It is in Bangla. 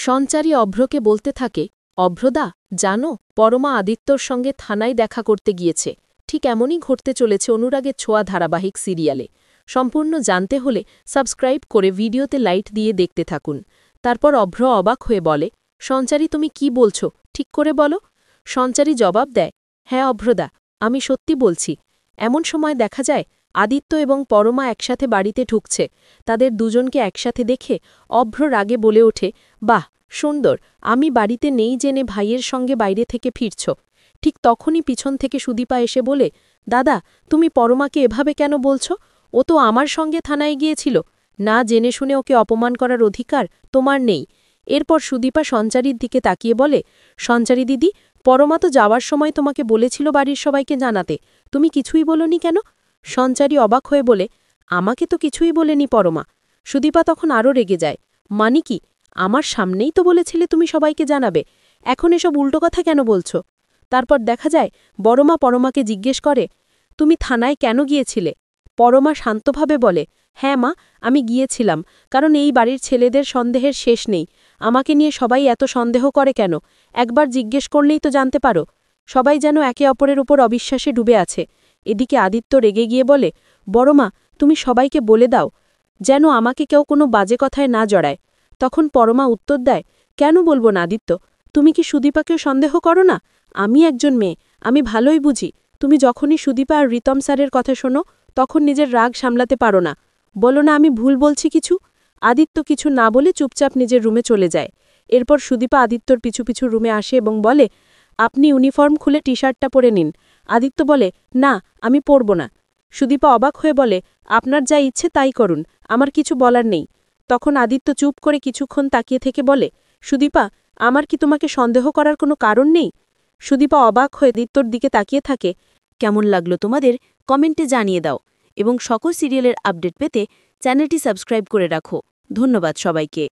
সঞ্চারী অভ্রকে বলতে থাকে, অভ্রদা, জানো, পরমা আদিত্যর সঙ্গে থানায় দেখা করতে গিয়েছে। ঠিক এমনই ঘটতে চলেছে অনুরাগের ছোঁয়া ধারাবাহিক সিরিয়ালে। সম্পূর্ণ জানতে হলে সাবস্ক্রাইব করে ভিডিওতে লাইক দিয়ে দেখতে থাকুন। তারপর অভ্র অবাক হয়ে বলে, সঞ্চারী, তুমি কি বলছো, ঠিক করে বলো। সঞ্চারী জবাব দেয়, হ্যাঁ অভ্রদা, আমি সত্যি বলছি। এমন সময় দেখা যায় আদিত্য এবং পরমা একসাথে বাড়িতে ঢুকছে। তাদের দুজনকে একসাথে দেখে অভ্র রাগে বলে ওঠে, বাহ, সুন্দর, আমি বাড়িতে নেই জেনে ভাইয়ের সঙ্গে বাইরে থেকে ফিরছ। ঠিক তখনই পিছন থেকে সুদীপা এসে বলে, দাদা, তুমি পরমাকে এভাবে কেন বলছ? ও তো আমার সঙ্গে থানায় গিয়েছিল। না জেনে শুনে ওকে অপমান করার অধিকার তোমার নেই। এরপর সুদীপা সঞ্চারীর দিকে তাকিয়ে বলে, সঞ্চারী দিদি, পরমা তো যাওয়ার সময় তোমাকে বলেছিল বাড়ির সবাইকে জানাতে, তুমি কিছুই বলনি কেন? সঞ্চারী অবাক হয়ে বলে, আমাকে তো কিছুই বলেনি পরমা। সুদীপা তখন আরও রেগে যায়, মানে কি? আমার সামনেই তো বলেছিলে তুমি সবাইকে জানাবে, এখন এসব উল্টো কথা কেন বলছো? তারপর দেখা যায় বড়মা পরমাকে জিজ্ঞেস করে, তুমি থানায় কেন গিয়েছিলে? পরমা শান্তভাবে বলে, হ্যাঁ মা, আমি গিয়েছিলাম, কারণ এই বাড়ির ছেলেদের সন্দেহের শেষ নেই। আমাকে নিয়ে সবাই এত সন্দেহ করে কেন? একবার জিজ্ঞেস করলেই তো জানতে পারো। সবাই যেন একে অপরের উপর অবিশ্বাসে ডুবে আছে। এদিকে আদিত্য রেগে গিয়ে বলে, বড়মা, তুমি সবাইকে বলে দাও যেন আমাকে কেউ কোনো বাজে কথায় না জড়ায়। তখন পরমা উত্তর দেয়, কেন বলবো না আদিত্য? তুমি কি সুদীপাকেও সন্দেহ করো না? আমি একজন মেয়ে, আমি ভালোই বুঝি। তুমি যখনই সুদীপা আর রিতম স্যারের কথা শোনো, তখন নিজের রাগ সামলাতে পারো না। বলো না আমি ভুল বলছি কিছু? আদিত্য কিছু না বলে চুপচাপ নিজের রুমে চলে যায়। এরপর সুদীপা আদিত্যর পিছু পিছু রুমে আসে এবং বলে, আপনি ইউনিফর্ম খুলে টি শার্টটা পরে নিন। আদিত্য বলে, না, আমি পরব না। সুদীপা অবাক হয়ে বলে, আপনার যা ইচ্ছে তাই করুন, আমার কিছু বলার নেই। তখন আদিত্য চুপ করে কিছুক্ষণ তাকিয়ে থেকে বলে, সুদীপা, আমার কি তোমাকে সন্দেহ করার কোনো কারণ নেই? সুদীপা অবাক হয়ে আদিত্যর দিকে তাকিয়ে থাকে। কেমন লাগলো তোমাদের কমেন্টে জানিয়ে দাও এবং সকল সিরিয়ালের আপডেট পেতে চ্যানেলটি সাবস্ক্রাইব করে রাখো। ধন্যবাদ সবাইকে।